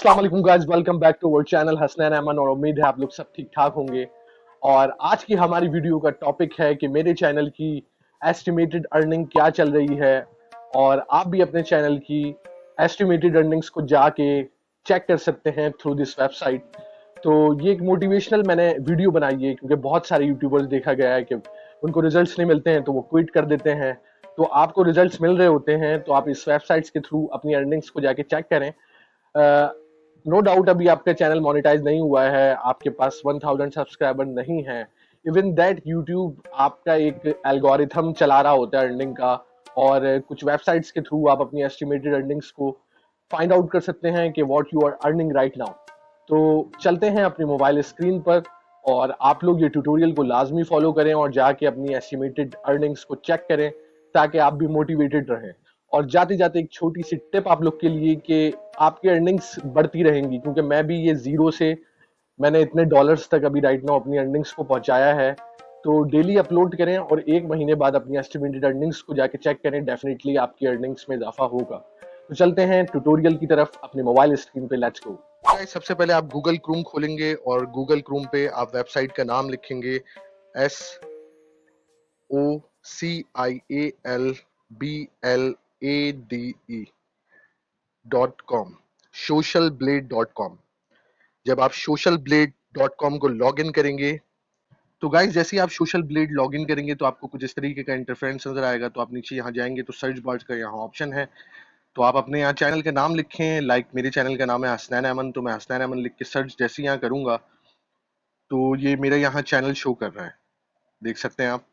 अस्सलाम वालेकुम guys, welcome back to our channel Hasnain Aiman. और उम्मीद है आप लोग सब ठीक ठाक होंगे। और आज की हमारी वीडियो का टॉपिक है कि मेरे चैनल की एस्टिमेटेड अर्निंग क्या चल रही है, और आप भी अपने चैनल की एस्टिमेटेड अर्निंग्स को जाके चेक कर सकते हैं थ्रू दिस वेबसाइट। तो ये एक मोटिवेशनल मैंने वीडियो बनाई है, क्योंकि बहुत सारे यूट्यूबर्स देखा गया है कि उनको रिजल्ट्स नहीं मिलते हैं तो वो क्विट कर देते हैं। तो आपको रिजल्ट्स मिल रहे होते हैं तो आप इस वेबसाइट्स के थ्रू अपनी अर्निंग्स को जाके चेक करें। नो डाउट अभी आपका चैनल मोनेटाइज नहीं हुआ है, आपके पास 1000 सब्सक्राइबर नहीं है। इवन दैट यूट्यूब आपका एक एल्गोरिथम चला रहा होता है अर्निंग का, और कुछ वेबसाइट्स के थ्रू आप अपनी एस्टिमेटेड अर्निंग्स को फाइंड आउट कर सकते हैं कि what you are earning right now. तो चलते हैं अपनी मोबाइल स्क्रीन पर, और आप लोग ये ट्यूटोरियल को लाजमी फॉलो करें और जाके अपनी एस्टिमेटेड अर्निंग्स को चेक करें, ताकि आप भी मोटिवेटेड रहें। और जाते जाते एक छोटी सी टिप आप लोग के लिए कि आपकी अर्निंग्स बढ़ती रहेंगी, क्योंकि मैं भी ये जीरो से मैंने इतने डॉलर्स तक अभी राइट नाउ अपनी अर्निंग्स को पहुंचाया है। तो डेली अपलोड करें और एक महीने बाद अपनी एस्टिमेटेड अर्निंग्स को जाके चेक करें, डेफिनेटली आपकी अर्निंग्स में इजाफा होगा। तो चलते हैं ट्यूटोरियल की तरफ अपने मोबाइल स्क्रीन पे, लेट्स गो। सबसे पहले आप गूगल क्रोम खोलेंगे और गूगल क्रोम पे आप वेबसाइट का नाम लिखेंगे socialblade.com, socialblade.com। जब आप socialblade.com को लॉग इन करेंगे तो गाइस जैसे ही आप सोशल ब्लेड लॉग इन करेंगे तो आपको कुछ इस तरीके का इंटरफेरेंस नजर आएगा। तो आप नीचे यहाँ जाएंगे तो सर्च बार का यहाँ ऑप्शन है, तो आप अपने यहाँ चैनल का नाम लिखें। लाइक मेरे चैनल का नाम है हसनैन ऐमन, तो मैं हसनैन ऐमन लिख के सर्च जैसे यहाँ करूंगा तो ये मेरा यहाँ चैनल शो कर रहा है। देख सकते हैं आप,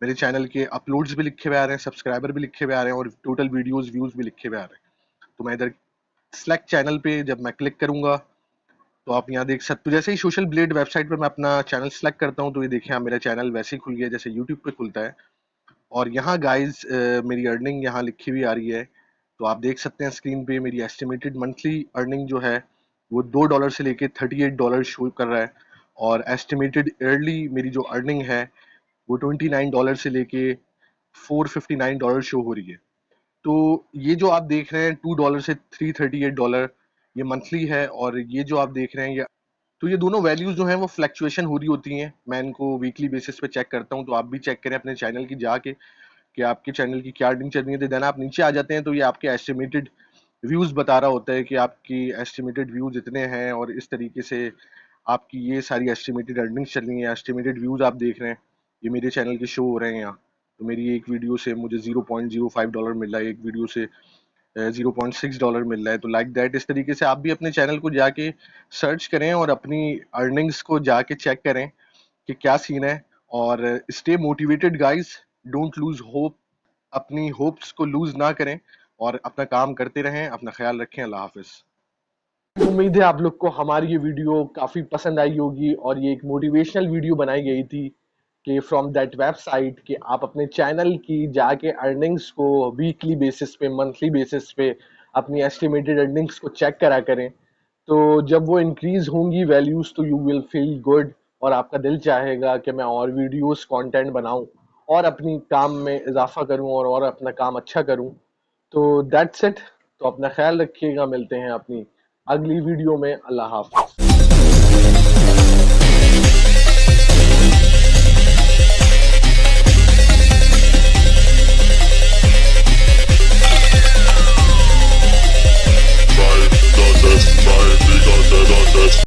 मेरे चैनल के अपलोड्स भी लिखे हुए आ रहे हैं, सब्सक्राइबर भी लिखे हुए आ रहे हैं और टोटल वीडियोस व्यूज भी लिखे हुए आ रहे हैं। तो मैं इधर सेलेक्ट चैनल पे जब मैं क्लिक करूंगा तो आप यहाँ देख सकते हो, जैसे ही सोशल ब्लेड वेबसाइट पर मैं अपना चैनल सेलेक्ट करता हूँ तो ये देखिए मेरा चैनल वैसे ही खुल गया जैसे यूट्यूब पे खुलता है। और यहाँ गाइज मेरी अर्निंग यहाँ लिखी हुई आ रही है। तो आप देख सकते हैं स्क्रीन पे मेरी एस्टिमेटेड मंथली अर्निंग जो है वो $2 से लेके $38 शो कर रहा है, और एस्टिमेटेड ईयरली मेरी जो अर्निंग है वो $29 से लेके $459 शो हो रही है। तो ये जो आप देख रहे हैं $2 से $338 ये मंथली है, और ये जो आप देख रहे हैं ये, तो ये दोनों वैल्यूज जो हैं वो फ्लक्चुएशन हो रही होती हैं। मैं इनको वीकली बेसिस पे चेक करता हूँ, तो आप भी चेक करें अपने चैनल की जाके कि आपके चैनल की क्या अर्निंग चल रही है। तो देन आप नीचे आ जाते हैं तो ये आपके एस्टिमेटेड व्यूज बता रहा होता है कि आपकी एस्टिमेटेड व्यूज इतने हैं, और इस तरीके से आपकी ये सारी एस्टिमेटेड अर्निंग्स चल रही हैं। एस्टिमेटेड व्यूज आप देख रहे हैं ये मेरे चैनल के शो हो रहे हैं यहाँ। तो मेरी एक वीडियो से मुझे $0.05 मिल रहा है, एक वीडियो से $0.6 मिल रहा है। तो लाइक दैट, इस तरीके से आप भी अपने चैनल को जाके सर्च करें और अपनी अर्निंग्स को जाके चेक करें कि क्या सीन है। और stay motivated guys, don't lose hope, अपनी होप्स को लूज ना करें और अपना काम करते रहें। अपना ख्याल रखें। अल्लाह हाफिज। उम्मीद है आप लोग को हमारी ये वीडियो काफी पसंद आई होगी, और ये एक मोटिवेशनल वीडियो बनाई गई थी कि फ्रॉम दैट वेबसाइट कि आप अपने चैनल की जाके अर्निंग्स को वीकली बेसिस पे, मंथली बेसिस पे अपनी एस्टिमेटेड अर्निंग्स को चेक करा करें। तो जब वो इंक्रीज होंगी वैल्यूज तो यू विल फील गुड, और आपका दिल चाहेगा कि मैं और वीडियोस कंटेंट बनाऊं और अपनी काम में इजाफा करूं और अपना काम अच्छा करूं। तो दैट्स इट। तो अपना ख्याल रखिएगा, मिलते हैं अपनी अगली वीडियो में। अल्लाह हाफिज।